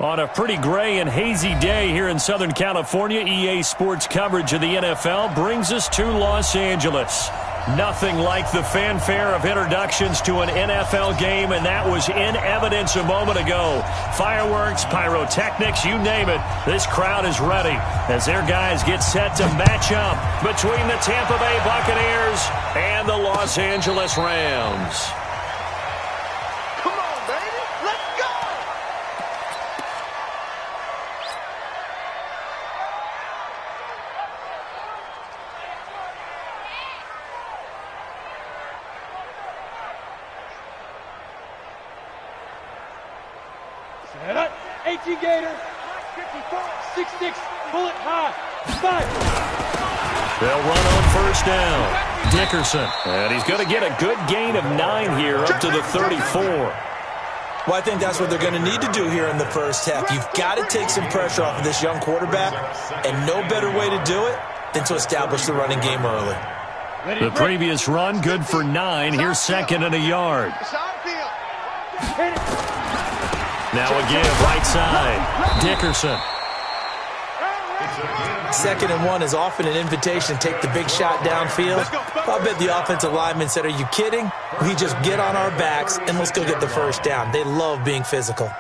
On a pretty gray and hazy day here in Southern California, EA Sports coverage of the NFL brings us to Los Angeles. Nothing like the fanfare of introductions to an NFL game, and that was in evidence a moment ago. Fireworks, pyrotechnics, you name it. This crowd is ready as their guys get set to match up between the Tampa Bay Buccaneers and the Los Angeles Rams. Set up, 18 Gator, 6'6", bullet high, 5. They'll run on first down. Dickerson, and he's going to get a good gain of 9 here up to the 34. Well, I think that's what they're going to need to do here in the first half. You've got to take some pressure off of this young quarterback, and no better way to do it than to establish the running game early. The previous run, good for 9. Here's second and a yard. Now again, right side, Dickerson. 2nd and 1 is often an invitation to take the big shot downfield. I bet the offensive lineman said, are you kidding? We just get on our backs and let's go get the first down. They love being physical.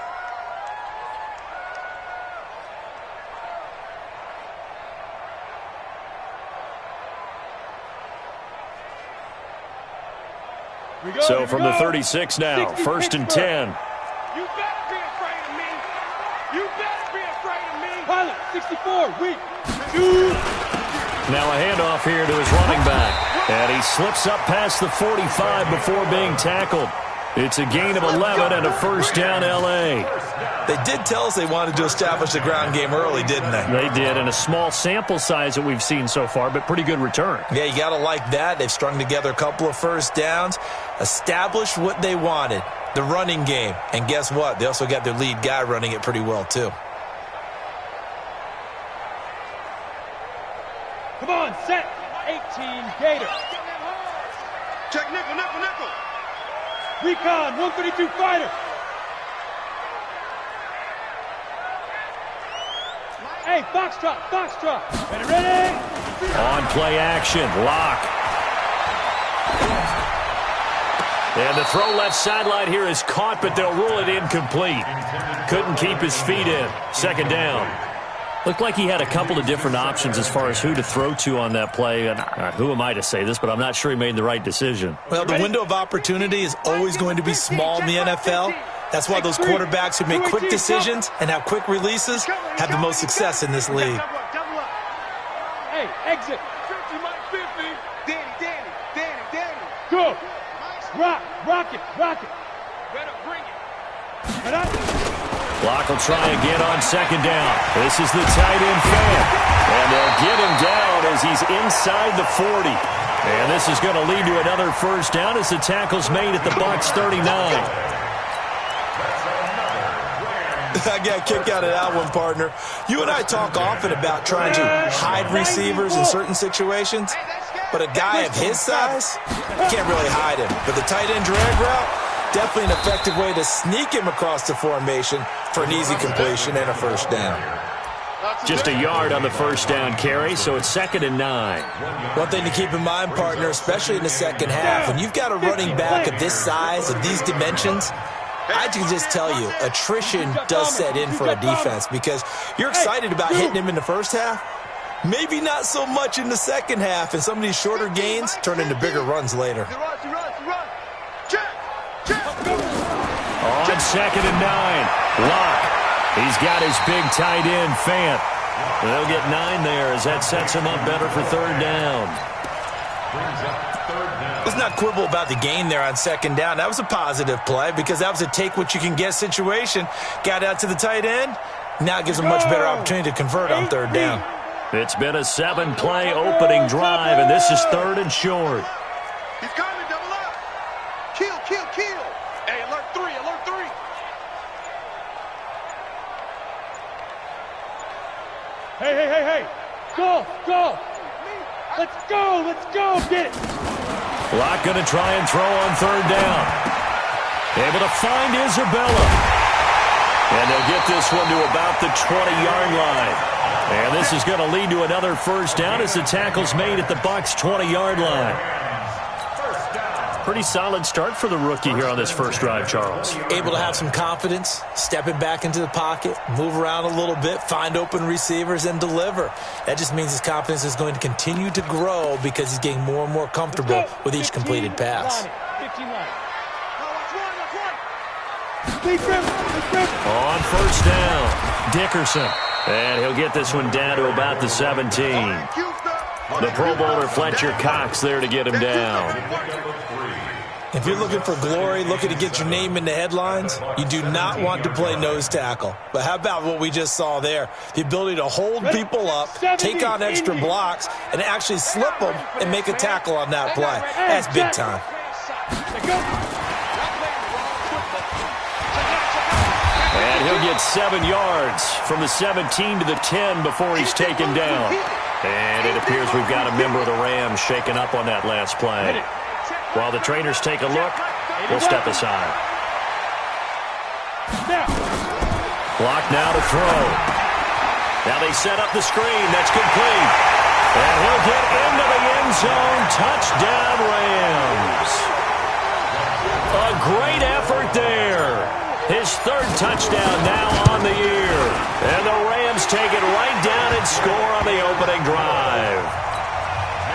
So from the 36 now, 1st and 10. You better be afraid of me. You better be afraid of me. Pilot, 64, weak. 2. Now a handoff here to his running back. And he slips up past the 45 before being tackled. It's a gain of 11 and a first down L.A. They did tell us they wanted to establish the ground game early, didn't they? They did, in a small sample size that we've seen so far, but pretty good return. Yeah, you got to like that. They've strung together a couple of first downs, established what they wanted, the running game. And guess what? They also got their lead guy running it pretty well, too. Come on, set. 18 Gator. Check nickel, nickel, nickel. Recon, 132 fighter. Hey, Foxtrot, Foxtrot. Ready? On play action, Lock. And the throw left sideline here is caught, but they'll rule it incomplete. Couldn't keep his feet in. 2nd down. Looked like he had a couple of different options as far as who to throw to on that play. And who am I to say this, but I'm not sure he made the right decision. Well, the window of opportunity is always going to be small in the NFL. That's why those quarterbacks who make quick decisions and have quick releases have the most success in this league. Hey, exit. 50, Mike 50. Danny. Go. Rocket. Better bring it. Head up. Lock will try again on 2nd down. This is the tight end fan. And they'll get him down as he's inside the 40. And this is going to lead to another first down as the tackle's made at the Bucs 39. I got a kick out of that one, partner. You and I talk often about trying to hide receivers in certain situations, but a guy of his size, you can't really hide him. But the tight end drag route, definitely an effective way to sneak him across the formation for an easy completion and a first down. Just a yard on the first down carry, so it's 2nd and 9. One thing to keep in mind, partner, especially in the second half, when you've got a running back of this size, of these dimensions, I can just tell you, attrition does set in for a defense because you're excited about hitting him in the first half. Maybe not so much in the second half, and some of these shorter gains turn into bigger runs later. On 2nd and 9, Lock. He's got his big tight end, Fant. They'll get 9 there as that sets him up better for 3rd down. Let's not quibble about the gain there on 2nd down. That was a positive play because that was a take-what-you-can-get situation. Got out to the tight end. Now it gives him a much better opportunity to convert on 3rd down. It's been a 7-play opening drive, and this is 3rd and short. He's coming, double up. Kill. Hey, alert 3. Hey. Go. Let's go. Get it. Lock going to try and throw on 3rd down. Able to find Isabella. And they'll get this one to about the 20-yard line. And this is going to lead to another first down as the tackle's made at the Bucs' 20-yard line. Pretty solid start for the rookie here on this first drive, Charles. Able to have some confidence, stepping back into the pocket, move around a little bit, find open receivers, and deliver. That just means his confidence is going to continue to grow because he's getting more and more comfortable with each completed pass. On first down, Dickerson. And he'll get this one down to about the 17. The Pro Bowler Fletcher Cox there to get him down. If you're looking for glory, looking to get your name in the headlines, you do not want to play nose tackle. But how about what we just saw there? The ability to hold people up, take on extra blocks, and actually slip them and make a tackle on that play. That's big time. And he'll get 7 yards from the 17 to the 10 before he's taken down. And it appears we've got a member of the Rams shaken up on that last play. While the trainers take a look, we'll step aside. Block now to throw. Now they set up the screen. That's complete. And he'll get into the end zone. Touchdown, Rams. A great effort there. His third touchdown now on the year. And the Rams take it right down and score on the opening drive.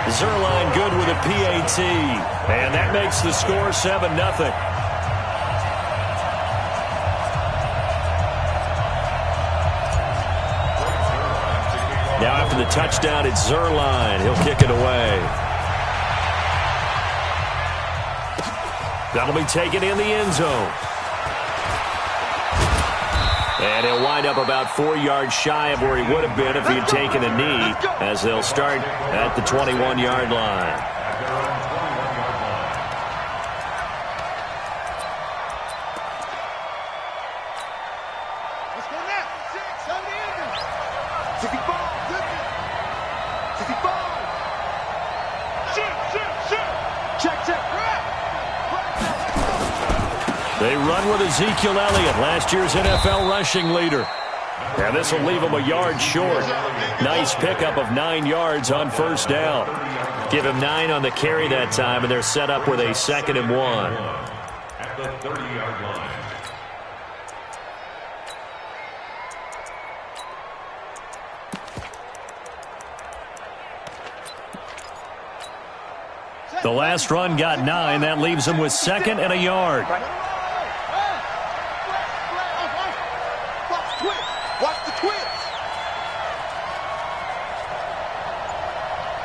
Zerline good with a PAT. And that makes the score 7-0. Now after the touchdown, it's Zerline. He'll kick it away. That'll be taken in the end zone. And he'll wind up about 4 yards shy of where he would have been if he had taken a knee, as they'll start at the 21-yard line. Let's go now. 65. Check. They run with Ezekiel Elliott, last year's NFL rushing leader. And this will leave him a yard short. Nice pickup of 9 yards on first down. Give him 9 on the carry that time, and they're set up with a 2nd and 1. At the 30-yard line. The last run got 9. That leaves him with 2nd and a yard. Watch the twist.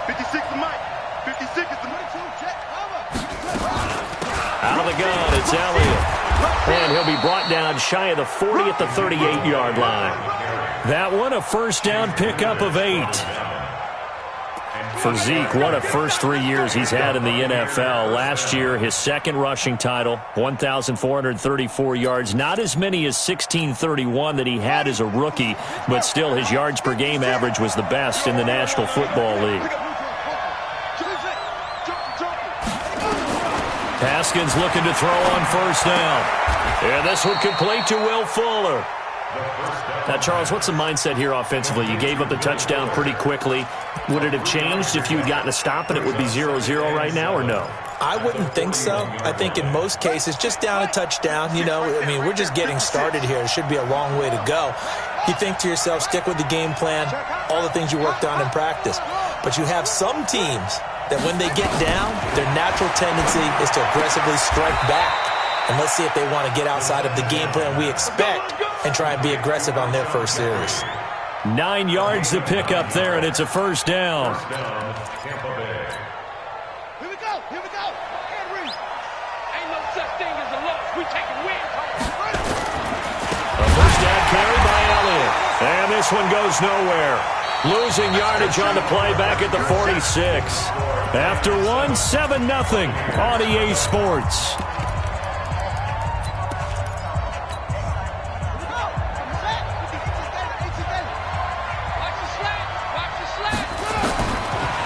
56 is Mike. 56 is the money. Out of the gun, it's Elliott. And he'll be brought down shy of the 40 at the 38-yard line. That one, a first down pickup of 8. For Zeke, what a first 3 years he's had in the NFL. Last year, his 2nd rushing title, 1,434 yards. Not as many as 1,631 that he had as a rookie, but still his yards per game average was the best in the National Football League. Haskins looking to throw on first down. And this one complete to Will Fuller. Now, Charles, what's the mindset here offensively? You gave up the touchdown pretty quickly. Would it have changed if you had gotten a stop and it would be 0-0 right now, or no? I wouldn't think so. I think in most cases, just down a touchdown, we're just getting started here. It should be a long way to go. You think to yourself, stick with the game plan, all the things you worked on in practice. But you have some teams that when they get down, their natural tendency is to aggressively strike back. And let's see if they want to get outside of the game plan we expect and try and be aggressive on their first series. 9 yards to pick up there, and it's a first down. Here we go. And read. Ain't no such thing as a loss. We taking wins. A first down carry by Elliott. And this one goes nowhere. Losing yardage on the play back at the 46. After one, 7-0 on EA Sports.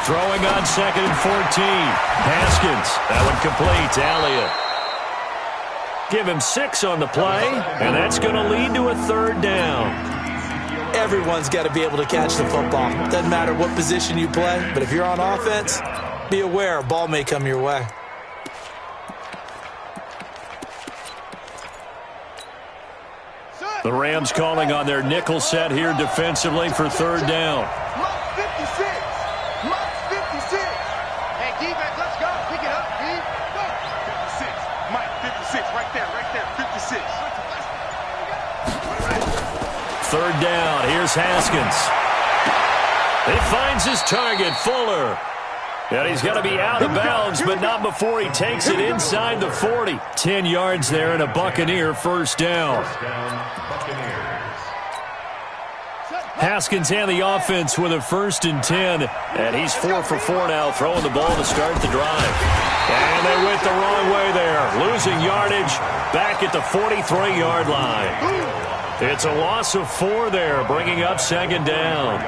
Throwing on 2nd and 14. Haskins. That one complete. Elliott Give him 6 on the play, and that's going to lead to a 3rd down. Everyone's got to be able to catch the football. Doesn't matter what position you play, but if you're on offense, be aware a ball may come your way. The Rams calling on their nickel set here defensively for 3rd down. Mike 56. Mike 56. Hey, defense, let's go. Pick it up, D. Go. 56. Mike 56. Right there, 56. 3rd down. Here's Haskins. He finds his target, Fuller. And he's got to be out of bounds, but not before he takes it inside the 40. 10 yards there and a Buccaneer 1st down. Haskins and the offense with a 1st and 10. And he's 4 for 4 now, throwing the ball to start the drive. And they went the wrong way there, losing yardage back at the 43-yard line. It's a loss of 4 there, bringing up 2nd down.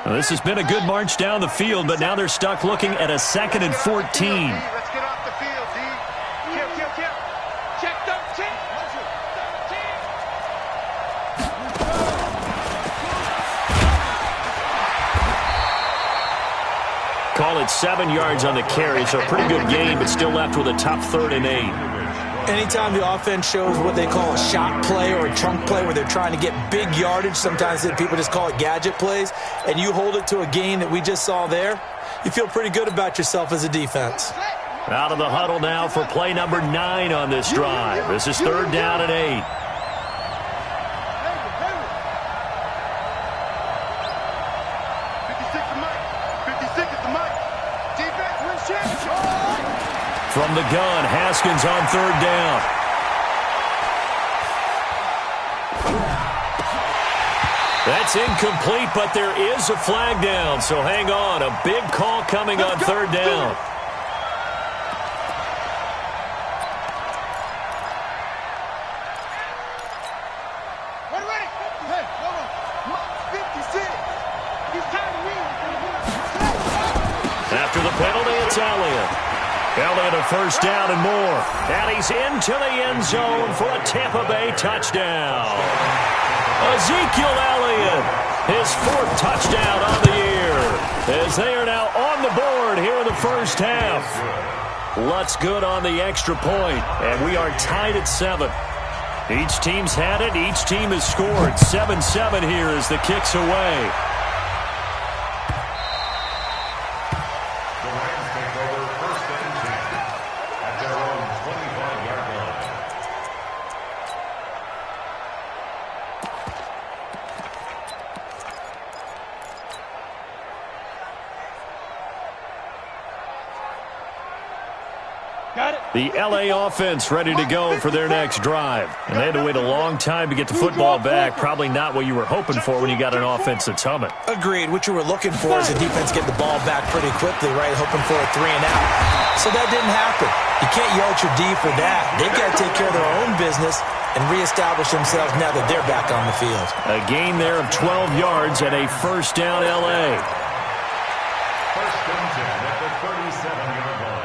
Well, this has been a good march down the field, but now they're stuck looking at a 2nd and 14. Let's get off the field, D. Kill. Check 13. Call it 7 yards on the carry, so a pretty good game, but still left with a top 3rd and 8. Anytime the offense shows what they call a shot play or a chunk play where they're trying to get big yardage, sometimes people just call it gadget plays, and you hold it to a gain that we just saw there, you feel pretty good about yourself as a defense. Out of the huddle now for play number 9 on this drive. This is 3rd down and 8. From the gun, Haskins on 3rd down. That's incomplete, but there is a flag down, so hang on. A big call coming on 3rd down. After the penalty, it's Elliott. Elliott a 1st down and more. And he's into the end zone for a Tampa Bay touchdown. Ezekiel Elliott, his 4th touchdown on the year, as they are now on the board here in the 1st half. Lutz good on the extra point, and we are tied at 7. Each team's had it. Each team has scored. 7-7 here as the kick's away. The L.A. offense ready to go for their next drive. And they had to wait a long time to get the football back. Probably not what you were hoping for when you got an offense that's humming. Agreed. What you were looking for is a defense get the ball back pretty quickly, right? Hoping for a 3 and out. So that didn't happen. You can't yell at your D for that. They've got to take care of their own business and reestablish themselves now that they're back on the field. A gain there of 12 yards and a 1st down L.A. 1st and 10 at the 37-yard line.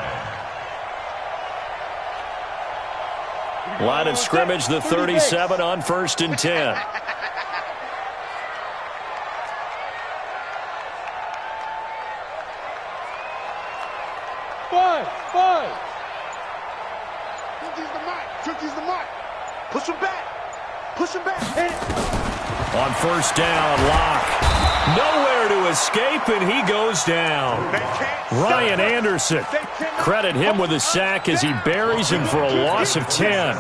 Line of scrimmage, the 37 on 1st and 10. Five. Turkey's the mic. Push him back. On 1st down, Locke. Nowhere to escape, and he goes down. Ryan Anderson. Credit him with a sack as he buries him for a loss of 10.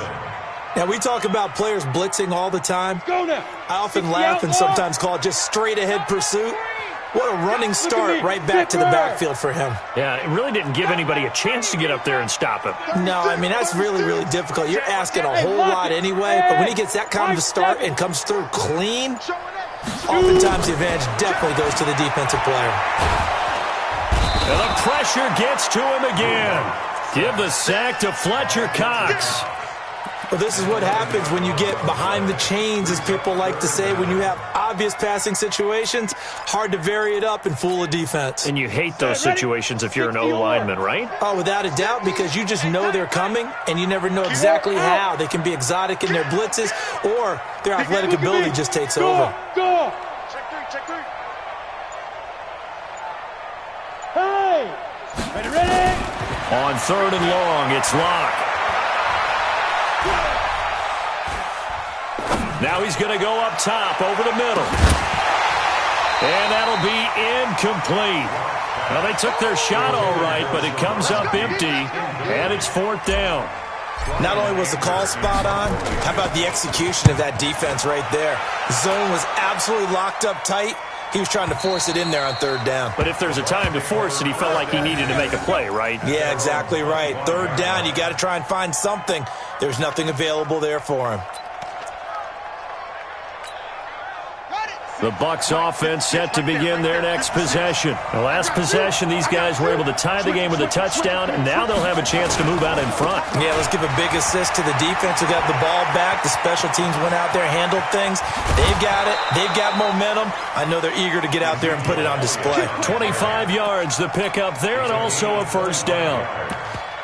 Now, we talk about players blitzing all the time. Go now. I often laugh and sometimes call it just straight-ahead pursuit. What a running start right back to the backfield for him. Yeah, it really didn't give anybody a chance to get up there and stop him. No, I mean, that's really, really difficult. You're asking a whole lot anyway, but when he gets that kind of a start and comes through clean, oftentimes the advantage definitely goes to the defensive player. And the pressure gets to him again. Give the sack to Fletcher Cox. Well, this is what happens when you get behind the chains, as people like to say. When you have obvious passing situations, hard to vary it up and fool a defense. And you hate those situations if you're an O-lineman, right? Oh, without a doubt, because you just know they're coming, and you never know exactly how. They can be exotic in their blitzes, or their athletic ability just takes over. Go! Check three. Hey! Ready? On 3rd and long, it's Locke. Now he's going to go up top over the middle. And that'll be incomplete. Well, they took their shot all right, but it comes up empty, and it's 4th down. Not only was the call spot on, how about the execution of that defense right there? The zone was absolutely locked up tight. He was trying to force it in there on 3rd down. But if there's a time to force it, he felt like he needed to make a play, right? Yeah, exactly right. 3rd down, you got to try and find something. There's nothing available there for him. The Bucs offense set to begin their next possession. The last possession, these guys were able to tie the game with a touchdown, and now they'll have a chance to move out in front. Yeah, let's give a big assist to the defense who got the ball back. The special teams went out there, handled things. They've got it. They've got momentum. I know they're eager to get out there and put it on display. 25 yards the pickup there, and also a 1st down.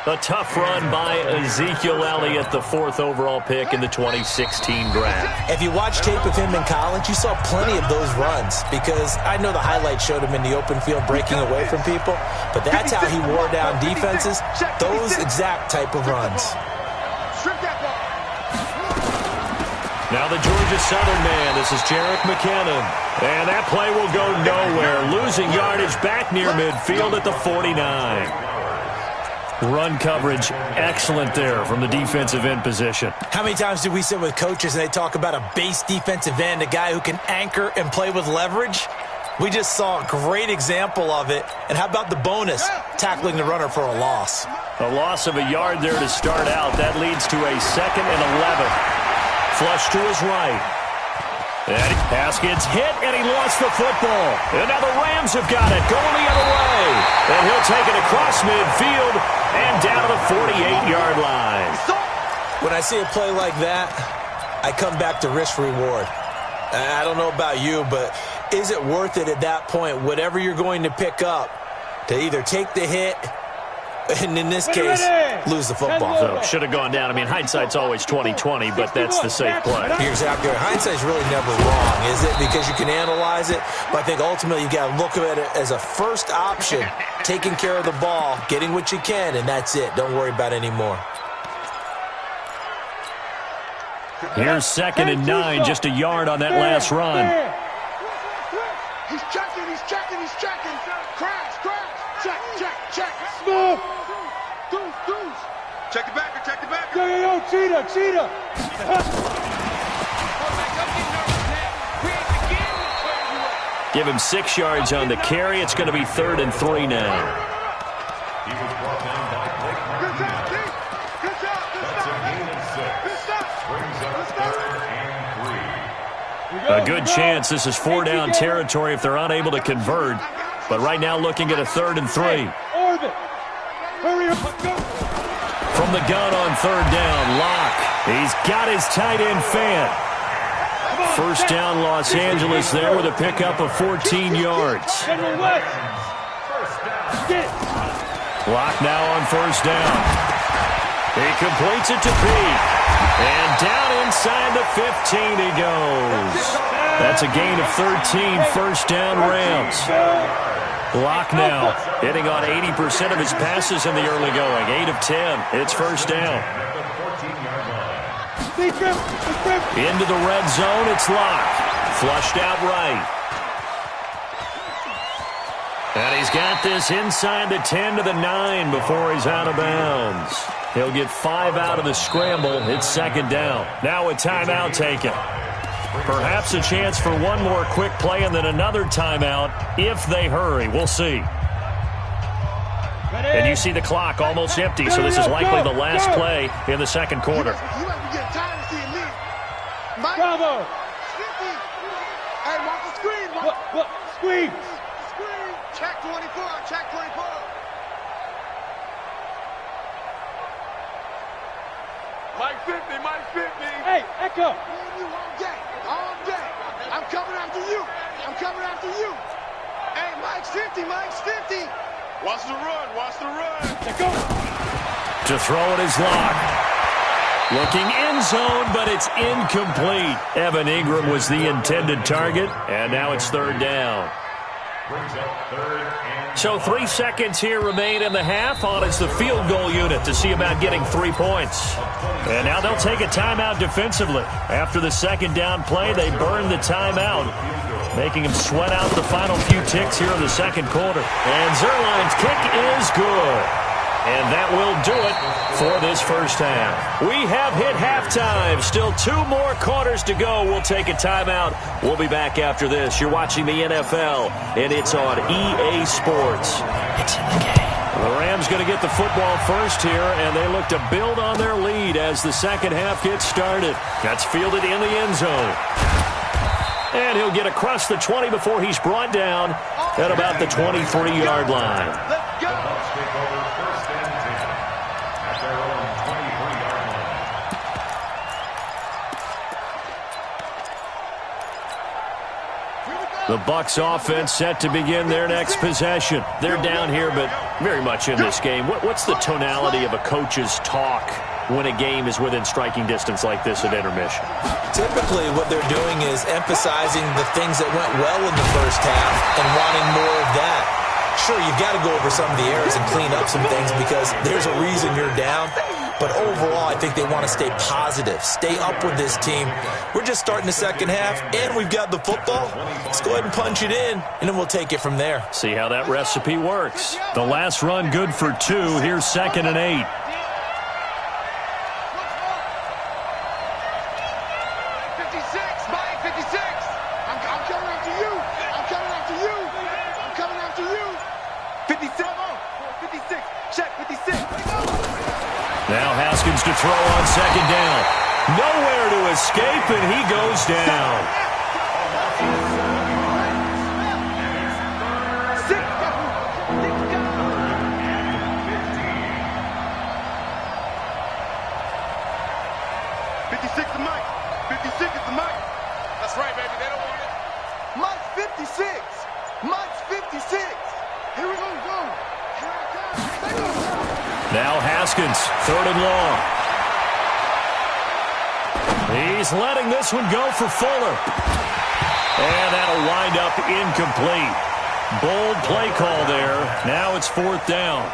A tough run by Ezekiel Elliott, the 4th overall pick in the 2016 draft. If you watch tape of him in college, you saw plenty of those runs, because I know the highlights showed him in the open field breaking away from people, but that's how he wore down defenses, those exact type of runs. Now the Georgia Southern man, this is Jerick McKinnon. And that play will go nowhere, losing yardage back near midfield at the 49. Run coverage, excellent there from the defensive end position. How many times do we sit with coaches and they talk about a base defensive end, a guy who can anchor and play with leverage? We just saw a great example of it. And how about the bonus, tackling the runner for a loss? A loss of a yard there to start out. That leads to a 2nd and 11. Flush to his right. And pass gets hit, and he lost the football. And now the Rams have got it, going the other way. And he'll take it across midfield and down to the 48-yard line. When I see a play like that, I come back to risk-reward. I don't know about you, but is it worth it at that point, whatever you're going to pick up, to either take the hit and, in this case, lose the football? So should have gone down. I mean, hindsight's always 20/20, but that's the safe play. You're exactly right. Hindsight's really never wrong, is it? Because you can analyze it, but I think ultimately you got to look at it as a first option, taking care of the ball, getting what you can, and that's it. Don't worry about any more. Here's 2nd and 9, just a yard on that last run. He's checking. Crash. Check. Smooth! Goose. Check the backer. Yo, cheetah! Give him 6 yards on the carry. It's going to be 3rd and 3 now. He was brought down by Blake Martinez. That's a gain of 6. Brings up 3rd and 3. A good chance this is 4-down territory if they're unable to convert. But right now looking at a 3rd and 3. Orbit! Hurry up, go! From the gun on 3rd down, Locke. He's got his tight end fan. 1st down Los Angeles there with a pickup of 14 yards. Locke now on 1st down. He completes it to Peake. And down inside the 15 he goes. That's a gain of 13, 1st down Rams. Locke now hitting on 80% of his passes in the early going. 8 of 10. It's 1st down. Into the red zone, it's Locke. Flushed out right. And he's got this inside the 10 to the 9 before he's out of bounds. He'll get 5 out of the scramble. It's 2nd down. Now a timeout taken. Perhaps a chance for one more quick play and then another timeout if they hurry. We'll see. And you see the clock almost empty, so this is likely the last play in the 2nd quarter. You might be getting tired of seeing me. Mike. Bravo! Hey, watch the screen. What? Screen! Check 24. Mike 50, Mike 50. Hey, Echo. You all day, all day. I'm coming after you. I'm coming after you. Hey, Mike's 50, Mike's 50. Watch the run, watch the run. Let go. To throw it is Locke. Looking end zone, but it's incomplete. Evan Ingram was the intended target, and now it's third down. So 3 seconds here remain in the half. On is the field goal unit to see about getting 3 points. And now they'll take a timeout defensively. After the second down play, they burn the timeout, making him sweat out the final few ticks here in the second quarter. And Zerline's kick is good. And that will do it for this first half. We have hit halftime. Still 2 more quarters to go. We'll take a timeout. We'll be back after this. You're watching the NFL, and it's on EA Sports. It's in the game. The Rams going to get the football first here, and they look to build on their lead as the second half gets started. That's fielded in the end zone. And he'll get across the 20 before he's brought down at about the 23-yard line. Let's go. The Bucs offense set to begin their next possession. They're down here, but very much in this game. What's the tonality of a coach's talk when a game is within striking distance like this at intermission? Typically, what they're doing is emphasizing the things that went well in the first half and wanting more of that. Sure, you've got to go over some of the errors and clean up some things because there's a reason you're down. But overall, I think they want to stay positive, stay up with this team. We're just starting the second half, and we've got the football. Let's go ahead and punch it in, and then we'll take it from there. See how that recipe works. The last run good for 2. Here's 2nd and 8. 56, Mike 56. I'm coming after you. I'm coming after you. I'm coming after you. 57, 56, check 56. Now Haskins to throw on 2nd down. Nowhere to escape, and he goes down. That's right, baby. They don't want it. Mike's 56. Mike's 56. Here we go. Here it comes. Now Haskins, 3rd and long. He's letting this one go for Fuller. And that'll wind up incomplete. Bold play call there. Now it's 4th down.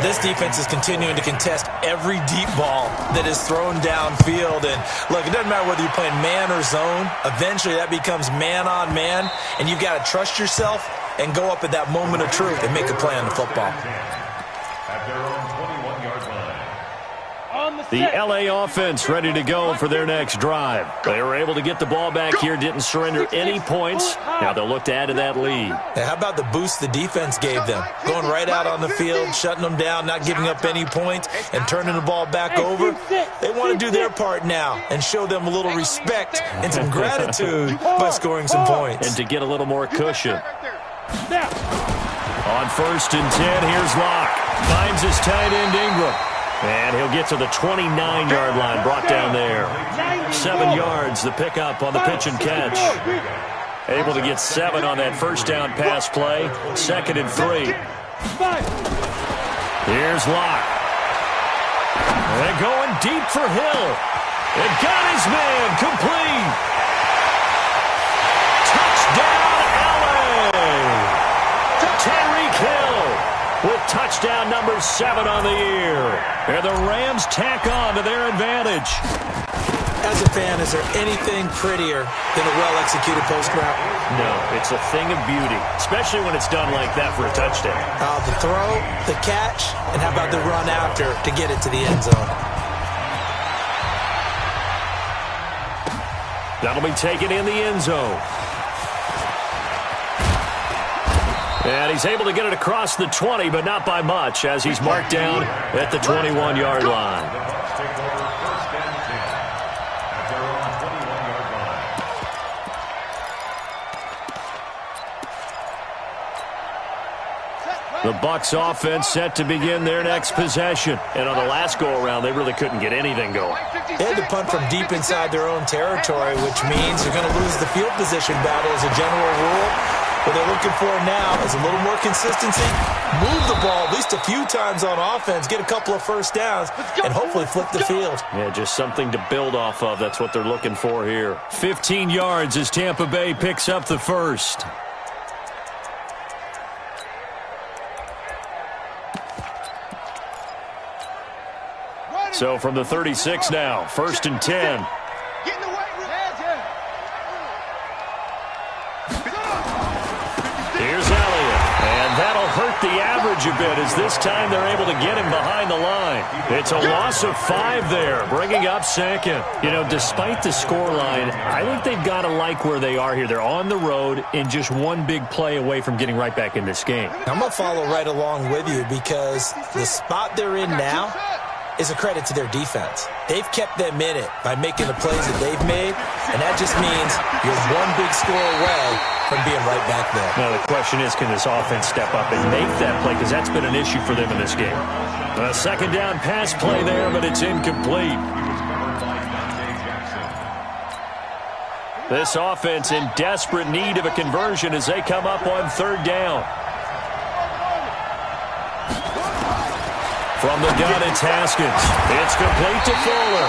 This defense is continuing to contest every deep ball that is thrown downfield. And, look, it doesn't matter whether you're playing man or zone. Eventually that becomes man-on-man, and you've got to trust yourself and go up at that moment of truth and make a play on the football. At their own 21-yard line. The LA offense ready to go for their next drive. They were able to get the ball back here, didn't surrender any points. Now they'll look to add to that lead. Now, how about the boost the defense gave them? Going right out on the field, shutting them down, not giving up any points, and turning the ball back over. They want to do their part now and show them a little respect and some gratitude by scoring some points. And to get a little more cushion. On 1st and 10, here's Locke. Finds his tight end Ingram. And he'll get to the 29-yard line, brought down there. 7 yards, the pickup on the pitch and catch. Able to get 7 on that first down pass play. 2nd and 3. Here's Locke. They're going deep for Hill. It got his man complete. Touchdown, LA. Tyreek Hill with touchdown number 7 on the year. And the Rams tack on to their advantage. As a fan, is there anything prettier than a well-executed post route? No, it's a thing of beauty, especially when it's done like that for a touchdown. The throw, the catch, and how about the run after to get it to the end zone? That'll be taken in the end zone. And he's able to get it across the 20, but not by much, as he's marked down at the 21-yard line. The Bucs take over 1st and 10 at their own 21-yard line. Set, The Bucs offense set to begin their next possession. And on the last go-around, they really couldn't get anything going. They had to punt from deep inside their own territory, which means they're going to lose the field position battle as a general rule. What they're looking for now is a little more consistency, move the ball at least a few times on offense, get a couple of first downs, and hopefully flip the field. Yeah, just something to build off of. That's what they're looking for here. 15 yards as Tampa Bay picks up the first. So from the 36 now, 1st and 10. Here's Elliott, and that'll hurt the average a bit as this time they're able to get him behind the line. It's a loss of 5 there, bringing up second. You know, despite the scoreline, I think they've got to like where they are here. They're on the road and just one big play away from getting right back in this game. I'm going to follow right along with you because the spot they're in now is a credit to their defense. They've kept them in it by making the plays that they've made, and that just means you're one big score away from being right back there. Now, the question is, can this offense step up and make that play? Because that's been an issue for them in this game. A second down pass play there, but it's incomplete. This offense in desperate need of a conversion as they come up on 3rd down. From the gun, it's Haskins. It's complete to Fuller.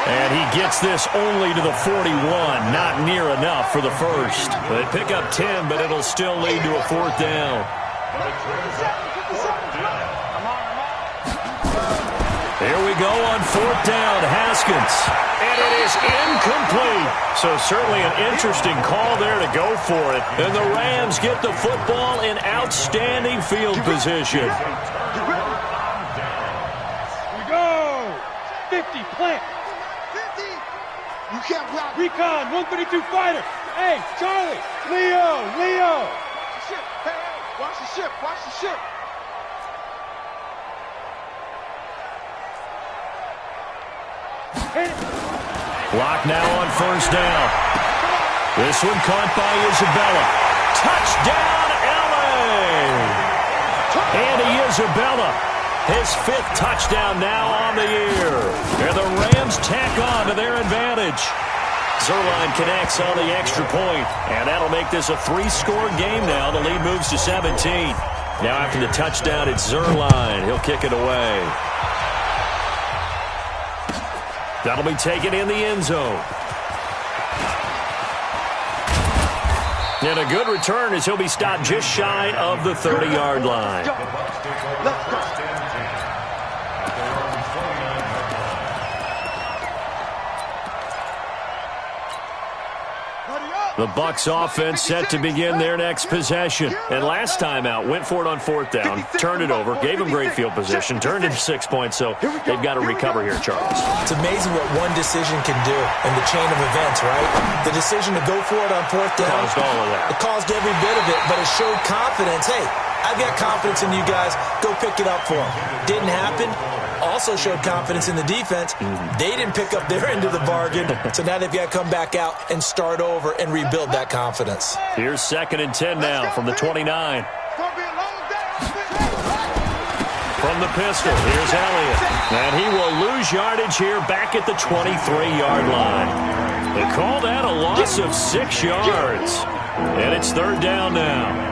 And he gets this only to the 41. Not near enough for the first. They pick up 10, but it'll still lead to a 4th down. Here we go on 4th down. Haskins. And it is incomplete. So certainly an interesting call there to go for it. And the Rams get the football in outstanding field position. 50, plant. 50. You can't block. Recon, 132 fighter. Hey, Charlie. Leo. Ship. Hey, watch the ship. Watch the ship. Clock now on 1st down. This one caught by Isabella. Touchdown, LA! Andy Isabella. His 5th touchdown now on the year. And the Rams tack on to their advantage. Zuerlein connects on the extra point. And that'll make this a 3-score game now. The lead moves to 17. Now after the touchdown, it's Zuerlein. He'll kick it away. That'll be taken in the end zone. And a good return as he'll be stopped just shy of the 30-yard line. The Bucs offense set to begin their next possession. And last time out, went for it on 4th down, turned it over, gave them great field position, turned into 6 points, so they've got to recover here, Charles. It's amazing what one decision can do in the chain of events, right? The decision to go for it on 4th down caused all of that. It caused every bit of it, but it showed confidence. Hey, I've got confidence in you guys. Go pick it up for them. Didn't happen. Also showed confidence in the defense. They didn't pick up their end of the bargain, so now they've got to come back out and start over and rebuild that confidence. Here's 2nd and 10 now from the 29. From the pistol, here's Elliott. And he will lose yardage here back at the 23-yard line. They call that a loss of 6 yards. And it's 3rd down now.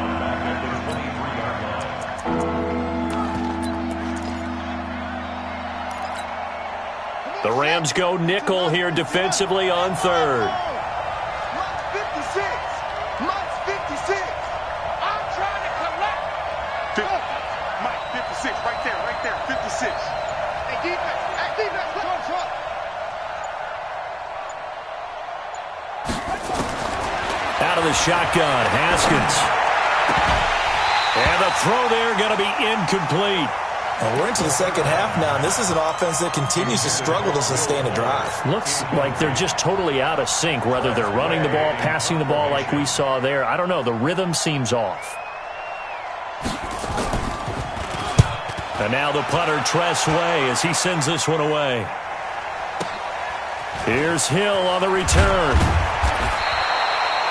The Rams go nickel here defensively on 3rd. Mike 56. I'm trying to collect. Mike 56, right there, 56. Hey, defense, control. Out of the shotgun, Haskins. And the throw there going to be incomplete. Well, we're into the second half now, and this is an offense that continues to struggle to sustain a drive. Looks like they're just totally out of sync, whether they're running the ball, passing the ball like we saw there. I don't know. The rhythm seems off. And now the punter, Tress Way, as he sends this one away. Here's Hill on the return.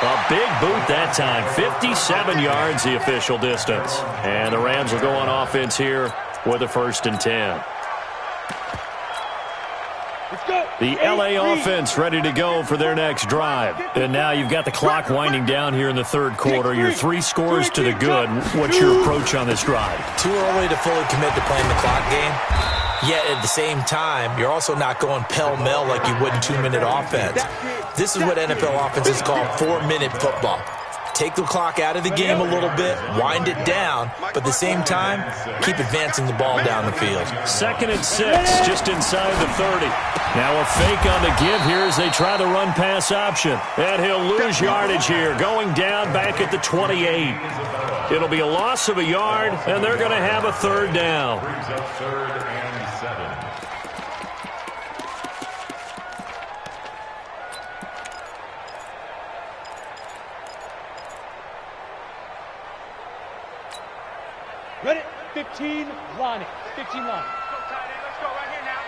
A big boot that time. 57 yards the official distance. And the Rams will go on offense here with a 1st and 10. The LA offense ready to go for their next drive. And now you've got the clock winding down here in the 3rd quarter. You're 3 scores to the good. What's your approach on this drive? Too early to fully commit to playing the clock game. Yet at the same time, you're also not going pell-mell like you would in 2-minute offense. This is what NFL offenses call 4-minute football. Take the clock out of the game a little bit, wind it down, but at the same time, keep advancing the ball down the field. 2nd and 6, just inside the 30. Now a fake on the give here as they try the run-pass option. And he'll lose yardage here, going down back at the 28. It'll be a loss of a yard, and they're going to have a 3rd down. Brings up 3rd and 7. Ready? 15 line. 15 line. Let's go right here now.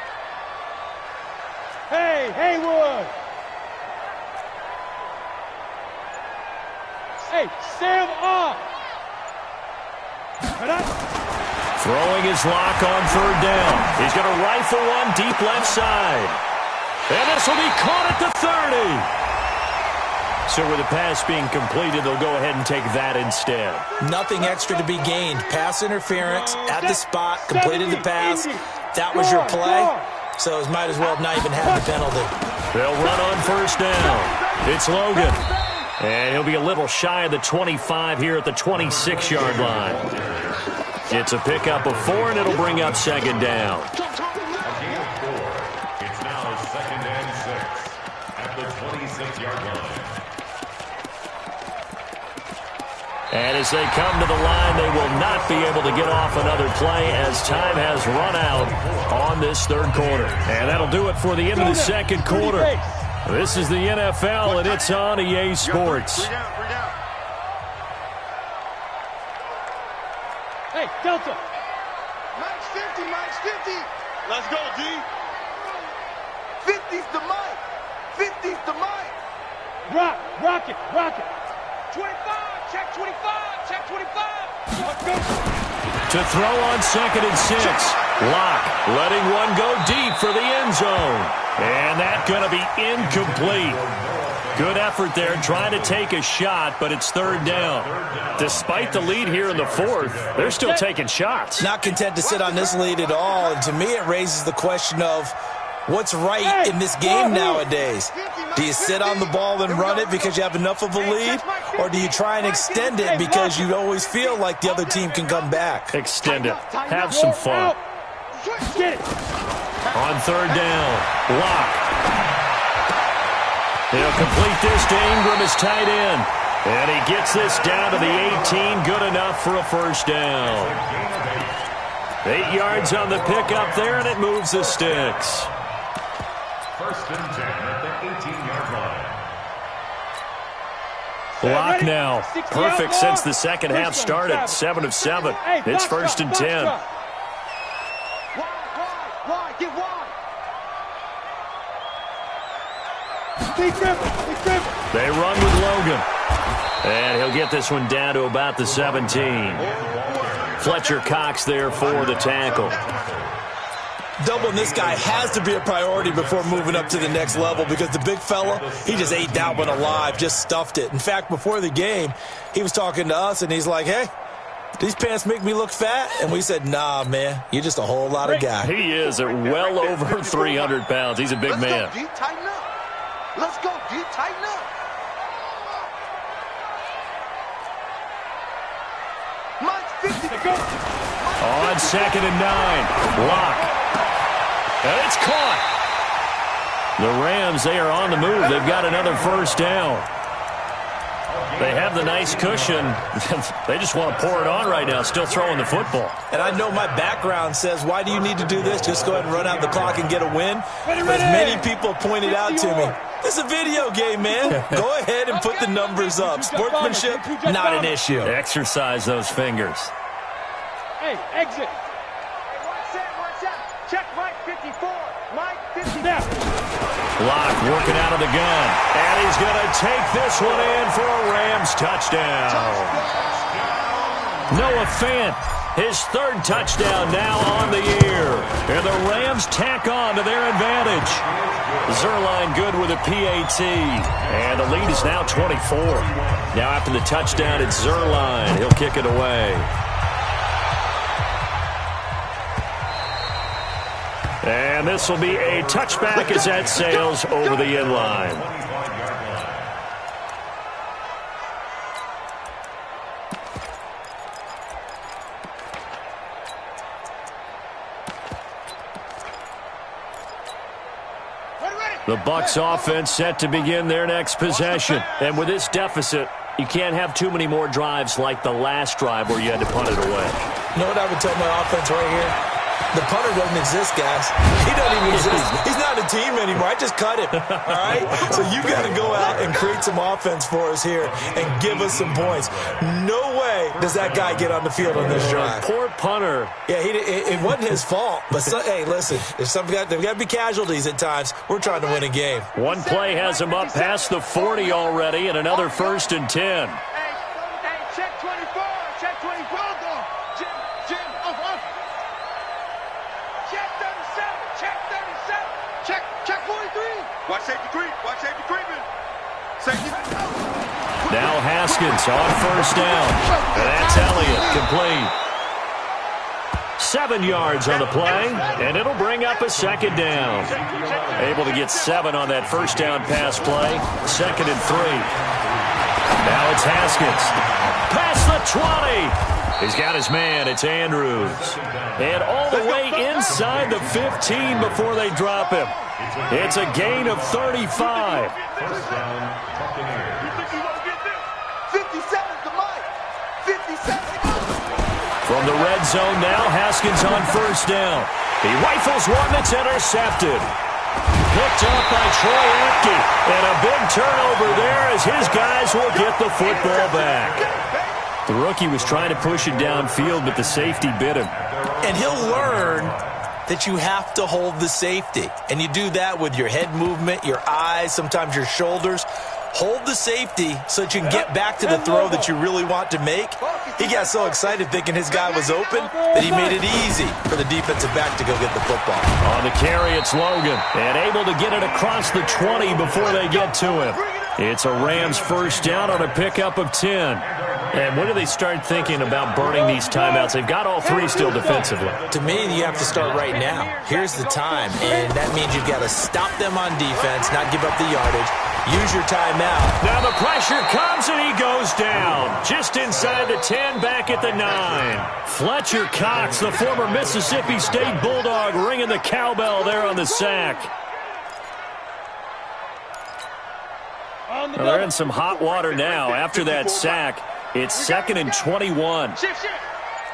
Hey, Haywood. Hey, Sam off. Throwing his lock on 3rd down. He's going to rifle one deep left side. And this will be caught at the 30. So with the pass being completed, they'll go ahead and take that instead. Nothing extra to be gained. Pass interference at the spot, completed the pass. That was your play, so it might as well not even have the penalty. They'll run on 1st down. It's Logan. And he'll be a little shy of the 25 here at the 26-yard line. It's a pickup of 4, and it'll bring up 2nd down. A gain of 4. It's now 2nd and 6 at the 26-yard line. And as they come to the line, they will not be able to get off another play as time has run out on this 3rd quarter. And that'll do it for the end of the 2nd quarter. This is the NFL, and it's on EA Sports. Hey, Delta. Mike's 50, Mike's 50. Let's go, D. 50's the Mike. 50's the Mike. Rock it. 25, check 25, check 25. Let's go. To throw on 2nd and 6. Lock letting one go deep for the end zone. And that's going to be incomplete. Good effort there trying to take a shot, but it's 3rd down. Despite the lead here in the 4th, they're still taking shots. Not content to sit on this lead at all, and to me it raises the question of what's right in this game nowadays. Do you sit on the ball and run it because you have enough of a lead, or do you try and extend it because you always feel like the other team can come back? Extend it. Have some fun. Get it. On 3rd down, Lock. He'll complete this to Ingram as tight end. And he gets this down to the 18. Good enough for a 1st down. 8 yards on the pickup there, and it moves the sticks. 1st and 10 at the 18-yard line. Lock now. Perfect since the 2nd half started. 7 of 7. It's 1st and 10. Wide, get wide. They run with Logan. And he'll get this one down to about the 17. Fletcher Cox there for the tackle. Doubling this guy has to be a priority before moving up to the next level because the big fella, he just ate that one alive, just stuffed it. In fact, before the game, he was talking to us, and he's like, hey, these pants make me look fat? And we said, nah, man, you're just a whole lot of guy. He is at well over 300 pounds. He's a big man. Let's go, D, tighten up. Let's go, D, tighten up. Mike's 50. On 2nd and 9, Lock. And it's caught. The Rams, they are on the move. They've got another 1st down. They have the nice cushion. They just want to pour it on right now, still throwing the football. And I know my background says, why do you need to do this? Just go ahead and run out the clock and get a win. But as many people pointed out to me, this is a video game, man. Go ahead and put the numbers up. Sportsmanship, not an issue. Exercise those fingers. Hey, exit. Watch out. Check Mike 54. Mike 50. Locke working out of the gun. And he's going to take this one in for a Rams touchdown. Noah Fant, his third touchdown now on the year. And the Rams tack on to their advantage. Zerline good with a PAT. And the lead is now 24. Now after the touchdown, it's Zerline. He'll kick it away. And this will be a touchback as that sails over the end line. The Bucs offense set to begin their next possession. And with this deficit, you can't have too many more drives like the last drive where you had to punt it away. You know what I would tell my offense right here? The punter doesn't exist, guys. He doesn't even exist. He's not a team anymore. I just cut him, all right? So you got to go out and create some offense for us here and give us some points. No way does that guy get on the field on this drive. Poor punter. Yeah, it wasn't his fault. But, hey, listen, there's got to be casualties at times. We're trying to win a game. One play has him up past the 40 already, and another 1st and 10. Hey, check 24. Check 24, though. Jim, off. Check 37. Check 43. Watch safety creeping. Safety. Now Haskins on 1st down. And that's Elliott, complete. 7 yards on the play, and it'll bring up a 2nd down. Able to get 7 on that 1st down pass play. 2nd and 3. Now it's Haskins. Past the 20. He's got his man. It's Andrews. And all the way inside the 15 before they drop him. It's a gain of 35. First down, Buccaneers. You think you want to get this? 57 to Mike. 57. From the red zone now, Haskins on 1st down. He rifles one that's intercepted. Picked up by Troy Apke. And a big turnover there as his guys will get the football back. The rookie was trying to push it downfield, but the safety bit him. And he'll learn that you have to hold the safety. And you do that with your head movement, your eyes, sometimes your shoulders. Hold the safety so that you can get back to the throw that you really want to make. He got so excited thinking his guy was open that he made it easy for the defensive back to go get the football. On the carry, it's Logan. And able to get it across the 20 before they get to him. It's a Rams 1st down on a pickup of 10. And when do they start thinking about burning these timeouts? They've got all 3 still defensively. To me, you have to start right now. Here's the time, and that means you've got to stop them on defense, not give up the yardage. Use your timeout. Now the pressure comes, and he goes down. Just inside the 10, back at the 9. Fletcher Cox, the former Mississippi State Bulldog, ringing the cowbell there on the sack. Well, they're in some hot water now after that sack. It's 2nd and 21. Shift.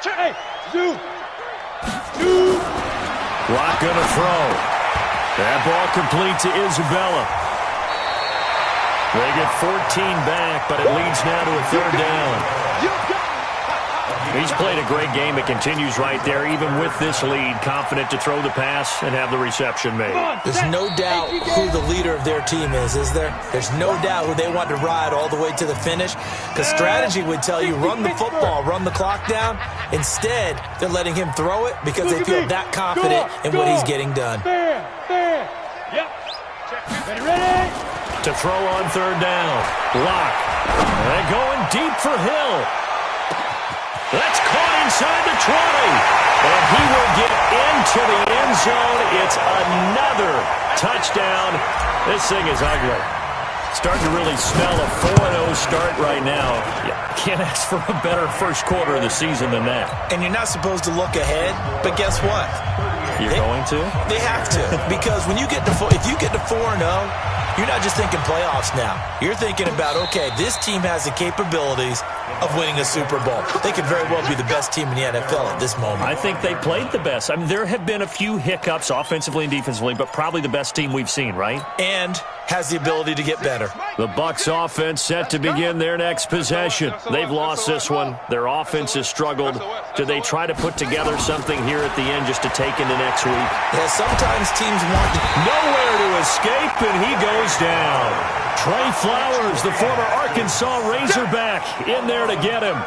Hey, Zoo. Rock gonna throw. That ball complete to Isabella. They get 14 back, but it leads now to a 3rd down. He's played a great game. It continues right there, even with this lead. Confident to throw the pass and have the reception made. There's no doubt who the leader of their team is there? There's no doubt who they want to ride all the way to the finish. Because strategy would tell you, run the football, run the clock down. Instead, they're letting him throw it because they feel that confident in what he's getting done. There. Yep. Ready. To throw on 3rd down. Locke. They're going deep for Hill. That's caught inside the 20. And he will get into the end zone. It's another touchdown. This thing is ugly. Starting to really smell a 4-0 start right now. You can't ask for a better first quarter of the season than that. And you're not supposed to look ahead, but guess what? You're going to? They have to. Because when you get to if you get to 4-0, you're not just thinking playoffs now. You're thinking about, okay, this team has the capabilities of winning a Super Bowl. They could very well be the best team in the NFL at this moment. I think they played the best. I mean, there have been a few hiccups offensively and defensively, but probably the best team we've seen, right? And has the ability to get better. The Bucs offense set to begin their next possession. They've lost this one. Their offense has struggled. Do they try to put together something here at the end just to take into next week? Yeah, sometimes teams want nowhere to escape, and he goes down. Trey Flowers, the former Arkansas Razorback, in there to get him.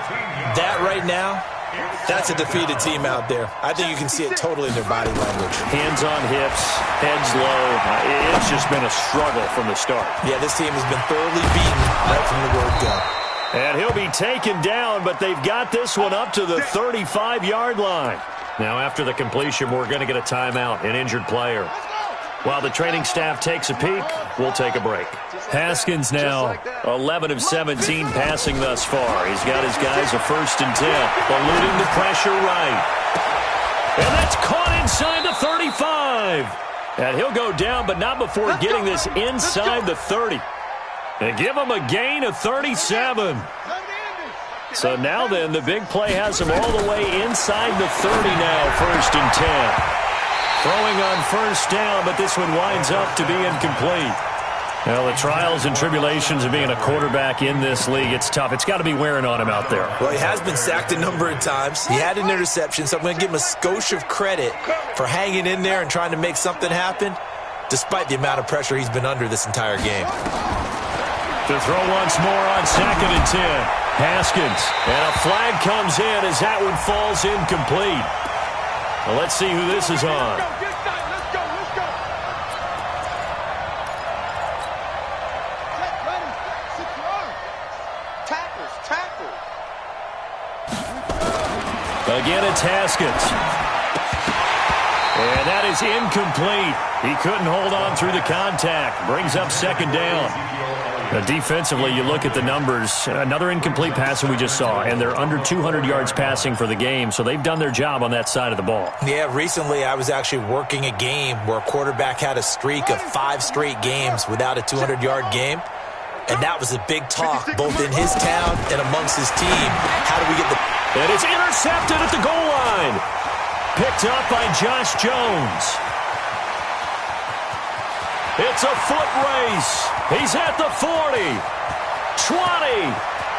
That right now, that's a defeated team out there. I think you can see it totally in their body language. Hands on hips, heads low. It's just been a struggle from the start. Yeah, this team has been thoroughly beaten right from the word go. And he'll be taken down, but they've got this one up to the 35-yard line. Now, after the completion, we're going to get a timeout, an injured player. While the training staff takes a peek, we'll take a break. Haskins now 11 of 17 passing thus far. He's got his guys a 1st and 10, eluding the pressure right. And that's caught inside the 35. And he'll go down, but not before getting this inside the 30. And give him a gain of 37. So now then, the big play has him all the way inside the 30 now, 1st and 10. Throwing on 1st down, but this one winds up to be incomplete. Well, the trials and tribulations of being a quarterback in this league, it's tough. It's got to be wearing on him out there. Well, he has been sacked a number of times. He had an interception, so I'm going to give him a skosh of credit for hanging in there and trying to make something happen, despite the amount of pressure he's been under this entire game. To throw once more on 2nd and 10. Haskins. And a flag comes in as that one falls incomplete. Well, let's see who this is on. Let's go. Tackle. Again, it's Haskins. And that is incomplete. He couldn't hold on through the contact. Brings up 2nd down. Defensively, you look at the numbers. Another incomplete pass that we just saw, and they're under 200 yards passing for the game, so they've done their job on that side of the ball. Yeah, recently I was actually working a game where a quarterback had a streak of 5 straight games without a 200-yard game, and that was a big talk both in his town and amongst his team. How do we get the... And it's intercepted at the goal line. Picked up by Josh Jones. It's a foot race. He's at the 40, 20,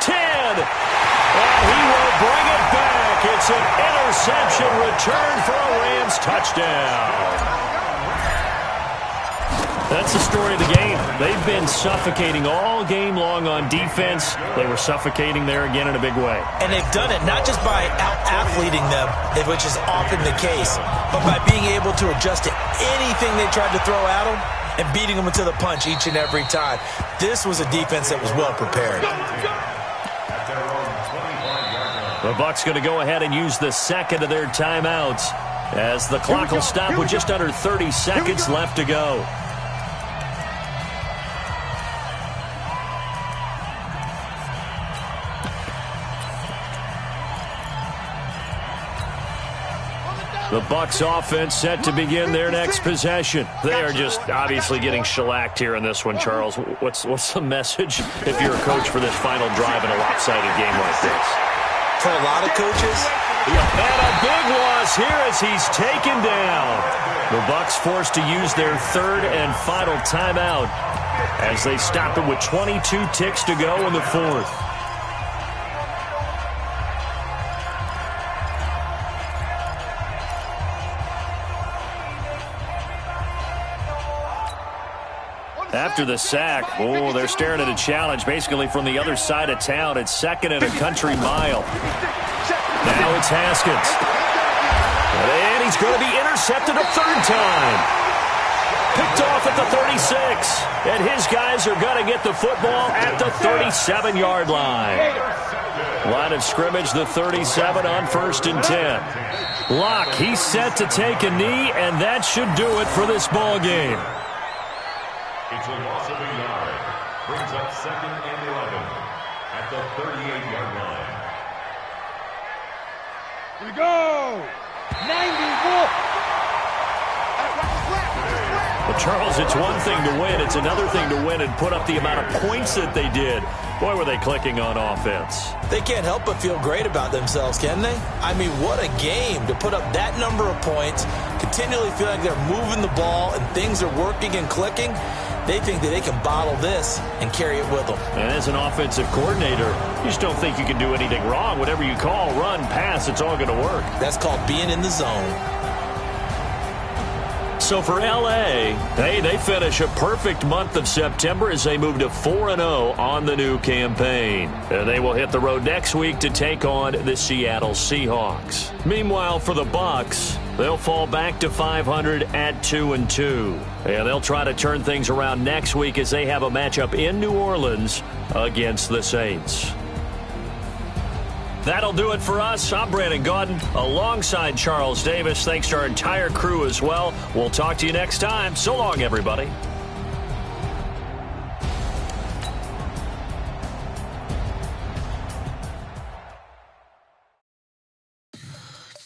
10, and he will bring it back. It's an interception return for a Rams touchdown. That's the story of the game. They've been suffocating all game long on defense. They were suffocating there again in a big way. And they've done it not just by out-athleting them, which is often the case, but by being able to adjust to anything they tried to throw at them and beating them to the punch each and every time. This was a defense that was well prepared. The Bucs going to go ahead and use the 2nd of their timeouts as the clock will stop with just under 30 seconds left to go. The Bucs offense set to begin their next possession. They are just obviously getting shellacked here in this one, Charles. What's the message if you're a coach for this final drive in a lopsided game like this? For a lot of coaches. And a big loss here as he's taken down. The Bucs forced to use their 3rd and final timeout as they stop it with 22 ticks to go in the 4th. After the sack, they're staring at a challenge basically from the other side of town. It's 2nd and a country mile. Now it's Haskins. And he's going to be intercepted a 3rd time. Picked off at the 36. And his guys are going to get the football at the 37-yard line. Line of scrimmage, the 37 on 1st and 10. Locke, he's set to take a knee, and that should do it for this ball game. It's a loss of a yard. Brings up 2nd and 11 at the 38-yard line. Here we go. 94. Well, Charles, it's one thing to win. It's another thing to win and put up the amount of points that they did. Boy, were they clicking on offense. They can't help but feel great about themselves, can they? I mean, what a game to put up that number of points, continually feel like they're moving the ball and things are working and clicking. They think that they can bottle this and carry it with them. And as an offensive coordinator, you just don't think you can do anything wrong. Whatever you call, run, pass, it's all going to work. That's called being in the zone. So for L.A., hey, they finish a perfect month of September as they move to 4-0 on the new campaign. And they will hit the road next week to take on the Seattle Seahawks. Meanwhile, for the Bucs, they'll fall back to 500 at 2-2. And they'll try to turn things around next week as they have a matchup in New Orleans against the Saints. That'll do it for us. I'm Brandon Gaudin alongside Charles Davis. Thanks to our entire crew as well. We'll talk to you next time. So long, everybody.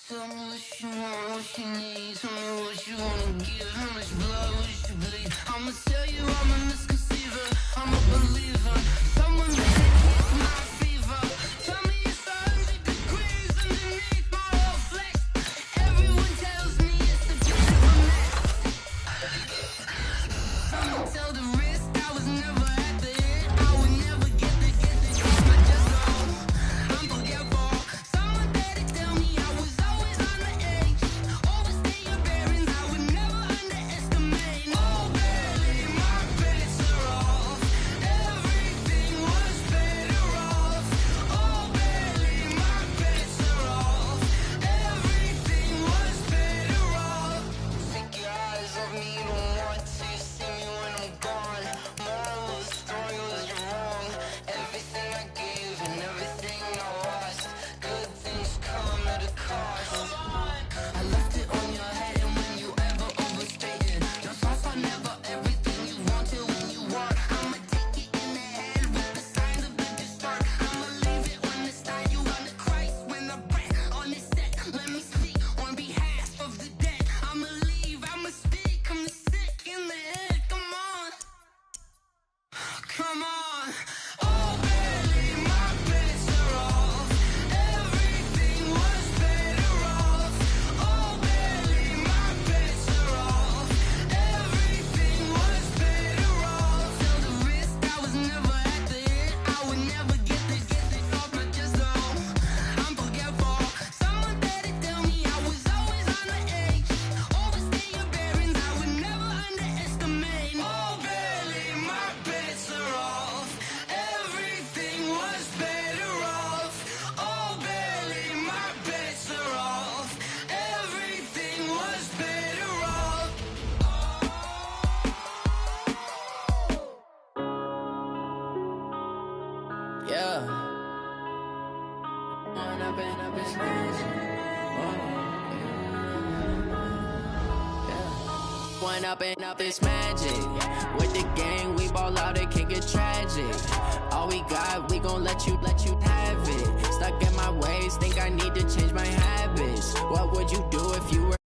Tell me what you want, what you need. Tell me what you wanna give. How much blood would you bleed? I'ma tell you I'm a misconceiver. I'm a believer. Someone better ease my fever. Tell me it's 100 degrees underneath my whole flesh. Everyone tells me it's a bit of a mess. Someone tell the risk I was never at the end. I would never get this off my chest. I'm forgetful. Someone better tell me I was always on the edge. Overstay your bearings, I would never underestimate. Oh, barely, my credits are off. Everything was better off. Oh, barely, my credits are off. Everything was better off. Take your eyes off me, you don't want to. You see me when I'm gone. Moral of the story was you're wrong. Everything I gave and everything I lost. Good things come at a cost. I left it on your head, and when you ever overstated, your thoughts are never everything you wanted when you want. I'ma take it in the head with the signs of the distort. I'ma leave it on the side. You on the Christ when the breath on the set. Let me speak on behalf of the dead. I'ma leave, I'ma speak. I'm the sick in the head. Come on, come on. Oh, barely, my credits are off. Everything was better off. Oh, barely, my credits are off. Everything was better off. Tell the risk I was never at the end. I would never get this off my chest though. I'm forgetful. Someone better tell me I was always on the edge. Overstay your bearings, I would never underestimate. Oh, barely, my credits are off. Everything was better off. Oh, barely, my credits are off. Everything was better off. Yeah. When I've been up in magic. When up it's magic. With the gang, we ball out, it can get tragic. All we got, we gon' let you have it. Stuck in my ways, think I need to change my habits. What would you do if you were